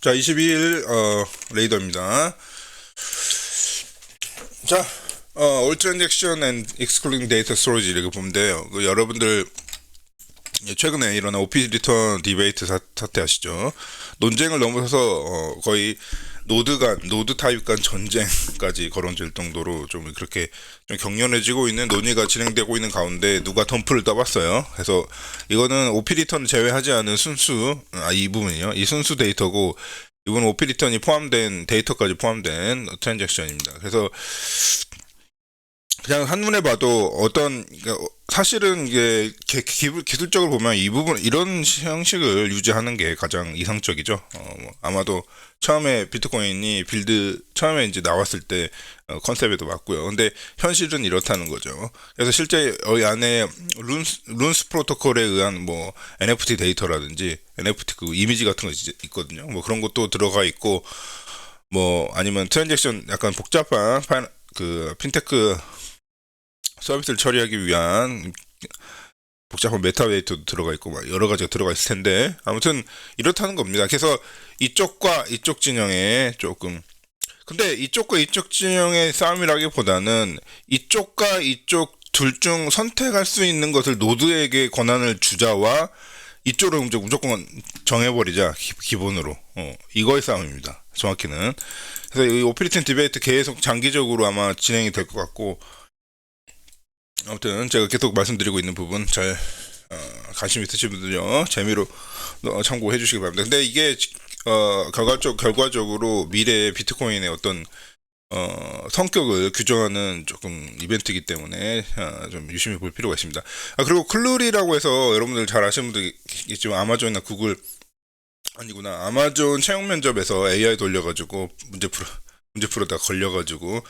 자, 22일 레이더입니다. 자, All Transaction and Excluding Data Storage 이렇게 보면 돼요. 여러분들 최근에 일어난 OP 리턴 디베이트 사태 아시죠? 논쟁을 넘어서서 거의 노드 타입 간 전쟁까지 거론될 정도로 좀 그렇게 좀 격렬해지고 있는 논의가 진행되고 있는 가운데 누가 덤프를 떠봤어요. 그래서 이거는 OP 리턴을 제외하지 않은 순수 이 부분이요. 이 순수 데이터고 이건 OP 리턴이 포함된 데이터까지 포함된 트랜잭션입니다. 그래서 그냥 한눈에 봐도 사실은 이게 기술적으로 보면 이 부분 이런 형식을 유지하는 게 가장 이상적이죠. 아마도 처음에 비트코인이 처음에 이제 나왔을 때 컨셉에도 맞고요. 근데 현실은 이렇다는 거죠. 그래서 실제 이 안에 룬스 프로토콜에 의한 뭐 NFT 데이터라든지 NFT 그 이미지 같은 거 있거든요. 뭐 그런 것도 들어가 있고 뭐 아니면 트랜잭션 약간 복잡한 그 핀테크 서비스를 처리하기 위한 복잡한 메타데이터도 들어가 있고 막 여러 가지가 들어가 있을 텐데 아무튼 이렇다는 겁니다. 그래서 이쪽과 이쪽 진영에 조금 근데 이쪽과 이쪽 진영의 싸움이라기보다는 이쪽과 이쪽 둘 중 선택할 수 있는 것을 노드에게 권한을 주자와 이쪽으로 무조건 정해버리자 기본으로 이거의 싸움입니다. 정확히는. 그래서 이 오피리튼 디베이트 계속 장기적으로 아마 진행이 될 것 같고 아무튼 제가 계속 말씀드리고 있는 부분 잘 관심 있으신 분들요 재미로 참고해 주시기 바랍니다. 근데 이게 결과적으로 미래의 비트코인의 어떤 성격을 규정하는 조금 이벤트이기 때문에 좀 유심히 볼 필요가 있습니다. 그리고 클루리라고 해서 여러분들 잘 아시는 분들 있겠지만 아마존이나 구글 아니구나 아마존 채용 면접에서 AI 돌려가지고 문제 풀어다 걸려가지고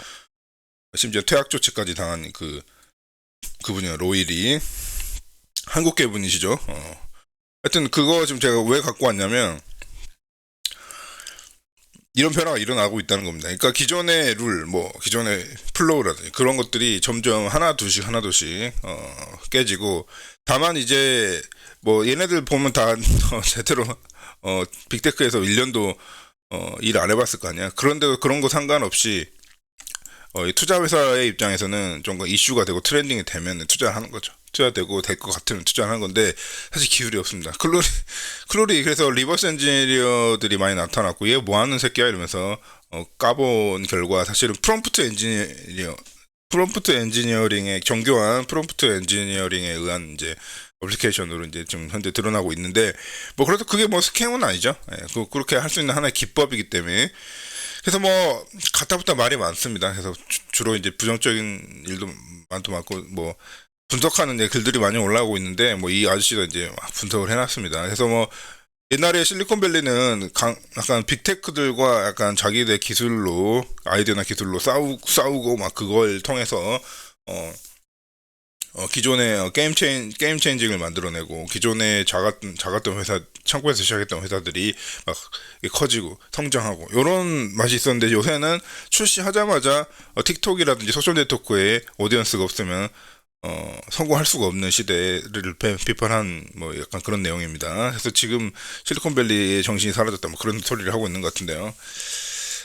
심지어 퇴학 조치까지 당한 그분이요 로일이 한국계 분이시죠. 하여튼 그거 지금 제가 왜 갖고 왔냐면 이런 변화가 일어나고 있다는 겁니다. 그러니까 기존의 기존의 플로우라든지 그런 것들이 점점 하나둘씩 깨지고 다만 이제 뭐 얘네들 보면 다 제대로 빅테크에서 1년도 일 안 해봤을 거 아니야. 그런데도 그런 거 상관없이 이 투자 회사의 입장에서는 좀 이슈가 되고 트렌딩이 되면 투자를 하는 거죠. 투자되고 될 것 같으면 투자를 하는 건데 사실 기술이 없습니다. 클로리 그래서 리버스 엔지니어들이 많이 나타났고 얘 뭐 하는 새끼야 이러면서 까본 결과 사실은 프롬프트 엔지니어링의 정교한 프롬프트 엔지니어링에 의한 이제 어플리케이션으로 이제 지금 현재 드러나고 있는데 뭐 그래도 그게 뭐 스캠은 아니죠. 그렇게 할 수 있는 하나의 기법이기 때문에 그래서 뭐 가타부터 말이 많습니다. 그래서 주로 이제 부정적인 일도 많고 뭐 분석하는 글들이 많이 올라오고 있는데 뭐 이 아저씨가 이제 분석을 해놨습니다. 그래서 뭐 옛날에 실리콘밸리는 약간 빅테크들과 약간 자기들 기술로 아이디어나 기술로 싸우고 막 그걸 통해서 기존의 게임 체인징을 만들어내고 기존에 작았던 회사 창고에서 시작했던 회사들이 막 커지고 성장하고 이런 맛이 있었는데 요새는 출시하자마자 틱톡이라든지 소셜 네트워크에 오디언스가 없으면 성공할 수가 없는 시대를 비판한 뭐 약간 그런 내용입니다. 그래서 지금 실리콘밸리의 정신이 사라졌다 뭐 그런 소리를 하고 있는 것 같은데요.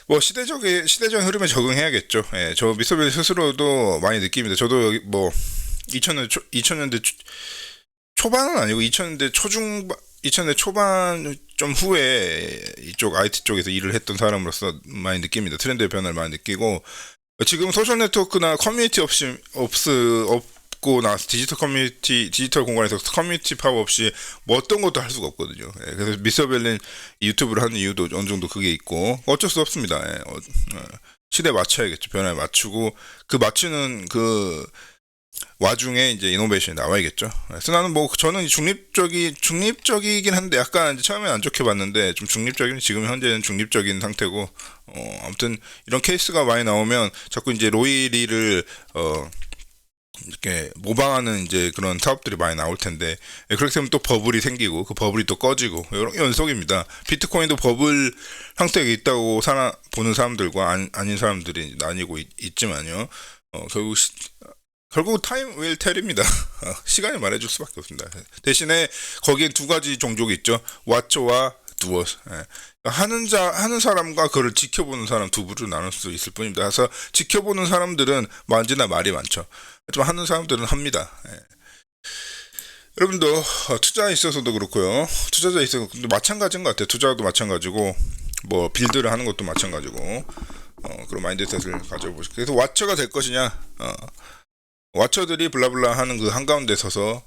뭐 시대적인 흐름에 적응해야겠죠. 예, 저 미소벨 스스로도 많이 느낍니다. 저도 여기 뭐 2000년대 초반은 아니고 2000년대 초반 좀 후에 이쪽 IT 쪽에서 일을 했던 사람으로서 많이 느낍니다. 트렌드의 변화를 많이 느끼고 지금 소셜 네트워크나 커뮤니티 없고 나서 디지털 공간에서 커뮤니티 파워 없이 뭐 어떤 것도 할 수가 없거든요. 예, 그래서 미스터벨린 유튜브를 하는 이유도 어느 정도 그게 있고 어쩔 수 없습니다. 시대에 맞춰야겠죠. 변화에 맞추고 그 맞추는 그 와중에 이제 이노베이션이 나와야겠죠. 그래서 나는 뭐 저는 중립적이긴 한데 약간 처음엔 안 좋게 봤는데 좀 지금 현재는 중립적인 상태고 아무튼 이런 케이스가 많이 나오면 자꾸 이제 로이리를 이렇게 모방하는 이제 그런 사업들이 많이 나올 텐데 그렇게 되면 또 버블이 생기고 그 버블이 또 꺼지고 이런 연속입니다. 비트코인도 버블 상태에 있다고 보는 사람들과 아닌 사람들이 나뉘고 있지만요. 결국 타임 윌 텔입니다. 시간이 말해줄 수밖에 없습니다. 대신에 거기엔 두 가지 종족이 있죠. 왓초와 doers. 예. 하는 사람과 그걸 지켜보는 사람 두 부류로 나눌 수 있을 뿐입니다. 그래서 지켜보는 사람들은 뭐 언제나 말이 많죠. 하지만 하는 사람들은 합니다. 예. 여러분도 투자에 있어서도 그렇고요. 투자자에 있어서도 마찬가지인 것 같아요. 투자도 마찬가지고 뭐 빌드를 하는 것도 마찬가지고 그런 마인드셋을 가져보시고 그래서 왓처가 될 것이냐 왓처들이 블라블라 하는 그 한가운데 서서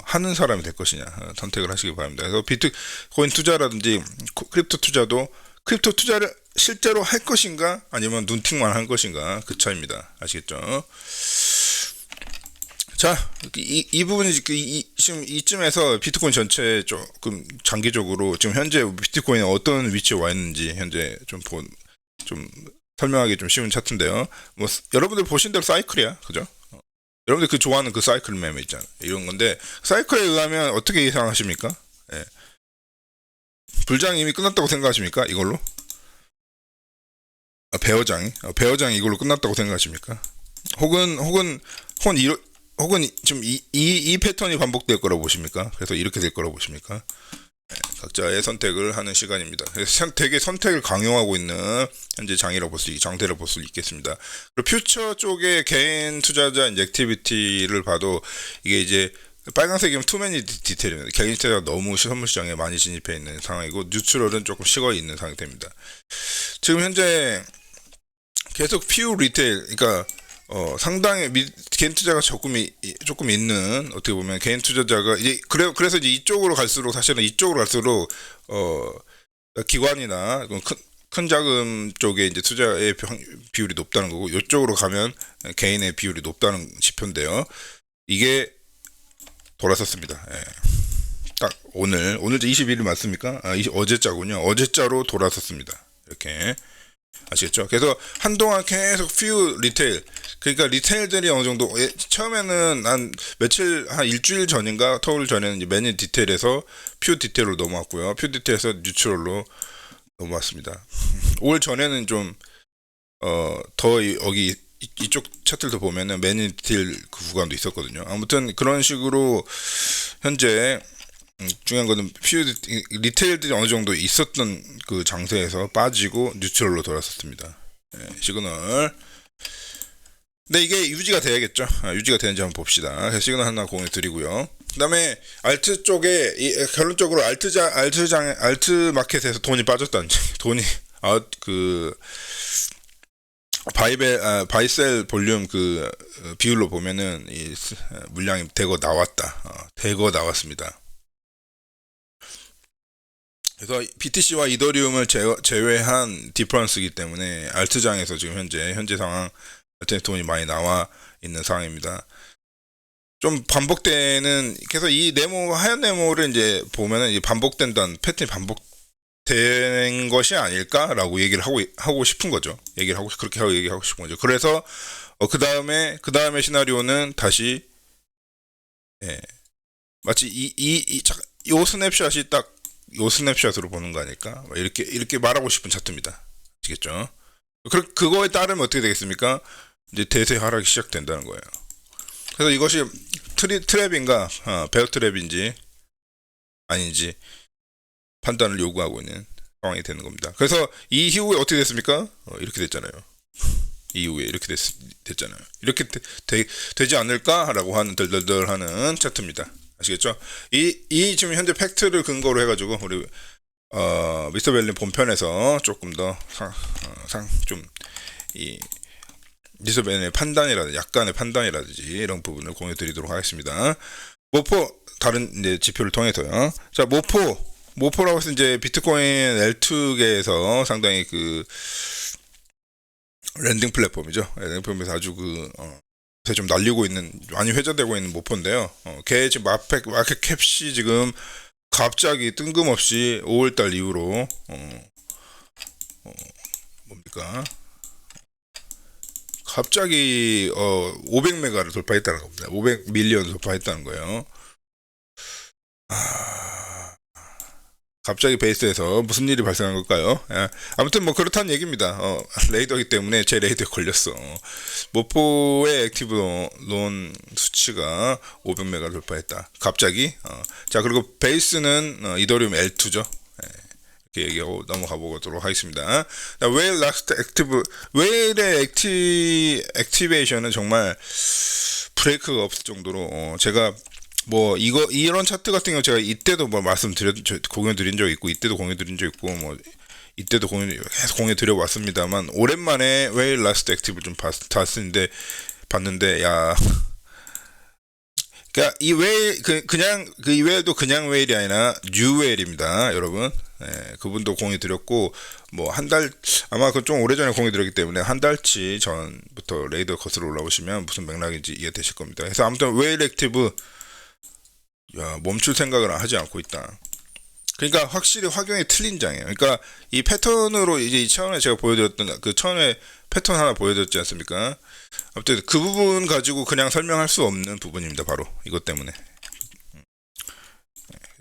하는 사람이 될 것이냐 선택을 하시기 바랍니다. 그래서 비트코인 투자라든지 크립토 투자도 크립토 투자를 실제로 할 것인가 아니면 눈팅만 할 것인가 그 차이입니다. 아시겠죠? 자, 이 부분이 지금 이쯤에서 비트코인 전체 조금 장기적으로 지금 현재 비트코인이 어떤 위치에 와 있는지 현재 좀 설명하기 좀 쉬운 차트인데요. 뭐 여러분들 보신 대로 사이클이야, 그죠? 여러분들 그 좋아하는 그 사이클 매매 있잖아, 이런 건데 사이클에 의하면 어떻게 예상하십니까? 예. 불장이 이미 끝났다고 생각하십니까? 이걸로? 베어장이 이걸로 끝났다고 생각하십니까? 혹은 좀 이 패턴이 반복될 거라고 보십니까? 그래서 이렇게 될 거라고 보십니까? 네, 각자의 선택을 하는 시간입니다. 그래서 되게 선택을 강요하고 있는 현재 장세를 볼 수 있겠습니다. 그리고 퓨처 쪽의 개인 투자자 액티비티를 봐도 이게 이제 빨간색이면 투매니 디테일입니다. 개인 투자가 너무 선물 시장에 많이 진입해 있는 상황이고 뉴트럴은 조금 식어 있는 상태입니다. 지금 현재 계속 퓨 리테일, 그러니까 상당히 개인 투자가 조금 있는 어떻게 보면 개인 투자자가 이제 그래서 이제 이쪽으로 갈수록 기관이나 큰 자금 쪽에 이제 투자의 비율이 높다는 거고 이쪽으로 가면 개인의 비율이 높다는 지표인데요. 이게 돌아섰습니다. 예. 딱 오늘 21일 맞습니까? 어제자군요. 어제자로 돌아섰습니다. 이렇게. 아시겠죠? 그래서 한동안 계속 퓨 리테일, 그러니까 리테일들이 어느 정도 처음에는 한 일주일 전인가 터울 전에는 이제 매니 디테일에서 퓨 디테일로 넘어왔고요. 퓨 디테일에서 뉴트럴로 넘어왔습니다. 올 전에는 좀 더 여기 이쪽 차트를 보면은 매니 디테일 그 구간도 있었거든요. 아무튼 그런 식으로 현재 중요한 거는 리테일들이 어느 정도 있었던 그 장세에서 빠지고 뉴트럴로 돌아섰습니다. 네, 시그널. 근데 이게 유지가 돼야겠죠. 유지가 되는지 한번 봅시다. 그래서 시그널 하나 공유 드리고요. 그 다음에 알트 쪽에 결론적으로 알트 마켓에서 돈이 빠졌다는 돈이 바이셀 볼륨 그 비율로 보면은 이 물량이 대거 나왔습니다. 그래서 BTC와 이더리움을 제외한 디퍼런스이기 때문에 알트장에서 지금 현재 상황 돈이 많이 나와 있는 상황입니다. 좀 반복되는, 그래서 이 하얀 네모를 이제 보면은 이 반복된다는 패턴이 반복되는 것이 아닐까라고 얘기를 하고 싶은 거죠. 그렇게 얘기하고 싶은 거죠. 그래서 그 다음에 시나리오는 다시 마치 요 스냅샷이 딱 요 스냅샷으로 보는 거 아닐까? 이렇게 말하고 싶은 차트입니다. 아시겠죠? 그거에 따르면 어떻게 되겠습니까? 이제 대세 하락이 시작된다는 거예요. 그래서 이것이 트랩인가, 베어 트랩인지 아닌지 판단을 요구하고 있는 상황이 되는 겁니다. 그래서 이후에 어떻게 됐습니까? 이렇게 됐잖아요. 이후에 이렇게 됐잖아요. 이렇게 되지 않을까라고 하는 덜덜덜하는 차트입니다. 아시겠죠? 이 지금 현재 팩트를 근거로 해가지고 우리 미스터 벨린 본편에서 조금 더 이 미스터 벨린의 약간의 판단이라든지 이런 부분을 공유드리도록 하겠습니다. 모포 다른 이제 지표를 통해서요. 자, 모포라고 해서 이제 비트코인 L2계에서 상당히 그 랜딩 플랫폼이죠. 랜딩 플랫폼에서 아주 좀 날리고 있는, 많이 회자되고 있는 모포인데요. 걔 지금 마켓 캡이 지금 갑자기 뜬금없이 5월달 이후로 뭡니까? 갑자기 500메가를 돌파했다는 겁니다. 500밀리언 돌파했다는 거예요. 갑자기 베이스에서 무슨 일이 발생한 걸까요? 아무튼 뭐 그렇다는 얘기입니다. 레이더이기 때문에 제 레이더에 걸렸어. 모포의 액티브 론 수치가 500메가 돌파했다. 갑자기. 자, 그리고 베이스는 이더리움 L2죠. 이렇게 얘기하고 넘어가 보도록 하겠습니다. 웨일 라스트 액티브, 웨일의 액티베이션은 정말 브레이크가 없을 정도로 제가 뭐 이런 차트 같은 경우 제가 이때도 뭐 공유 드린 적 있고, 이때도 공유 드린 적 있고, 뭐 이때도 계속 공유 드려 왔습니다만, 오랜만에 웨일 라스트 액티브를 좀 봤는데 야, 그러니까 이 웨일 이 웨일도 그냥 웨일이 아니라 뉴 웨일입니다, 여러분. 그분도 공유 드렸고, 뭐 아마 그 좀 오래전에 공유 드렸기 때문에 한 달치 전부터 레이더 컷으로 올라오시면 무슨 맥락인지 이해되실 겁니다. 그래서 아무튼 웨일 액티브, 멈출 생각을 하지 않고 있다. 그러니까 확실히 확용이 틀린 장이에요. 그러니까 이 패턴으로 이제 처음에 제가 보여드렸던 그 처음에 패턴 하나 보여드렸지 않습니까? 아무튼 그 부분 가지고 그냥 설명할 수 없는 부분입니다. 바로 이것 때문에.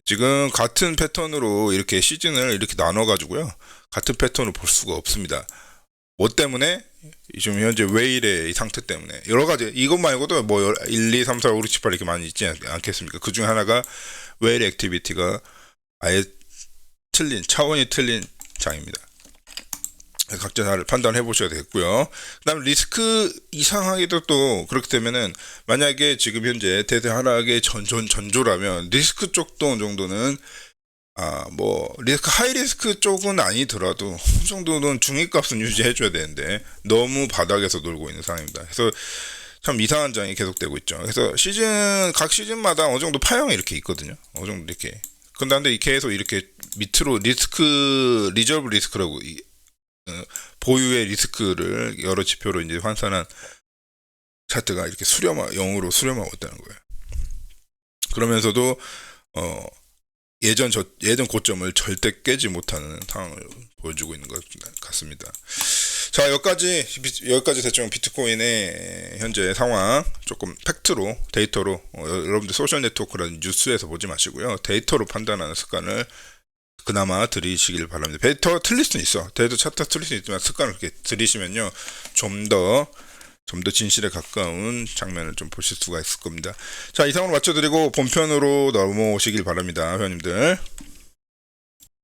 지금 같은 패턴으로 이렇게 시즌을 이렇게 나눠가지고요, 같은 패턴을 볼 수가 없습니다. 뭐 때문에? 지금 현재 웨일의 이 상태 때문에. 여러 가지, 이것 말고도 뭐 1, 2, 3, 4, 5, 6, 7, 8 이렇게 많이 있지 않겠습니까? 그 중에 하나가 웨일 액티비티가 아예 차원이 틀린 장입니다. 각자 잘 판단해 보셔야 되겠고요. 그 다음 리스크, 이상하게도 또 그렇게 되면은, 만약에 지금 현재 대세 하락의 전조라면 리스크 쪽도 어느 정도는 뭐 리스크, 하이 리스크 쪽은 아니더라도 어느 정도는 중위값은 유지해 줘야 되는데 너무 바닥에서 놀고 있는 상황입니다. 그래서 참 이상한 장이 계속되고 있죠. 그래서 각 시즌마다 어느 정도 파형이 이렇게 있거든요. 어느 정도 이렇게. 근데 계속 이렇게 밑으로 리저브 리스크라고, 보유의 리스크를 여러 지표로 이제 환산한 차트가 이렇게 0으로 수렴하고 있다는 거예요. 그러면서도 예전 고점을 절대 깨지 못하는 상황을 보여주고 있는 것 같습니다. 자, 여기까지 대충 비트코인의 현재 상황 조금 팩트로, 데이터로, 여러분들 소셜 네트워크라는 뉴스에서 보지 마시고요, 데이터로 판단하는 습관을 그나마 들이시길 바랍니다. 데이터 틀릴 수는 있어. 데이터 차트 틀릴 수는 있지만 습관을 그렇게 들이시면요, 좀 더 진실에 가까운 장면을 좀 보실 수가 있을 겁니다. 자, 이상으로 마쳐드리고 본편으로 넘어오시길 바랍니다, 회원님들.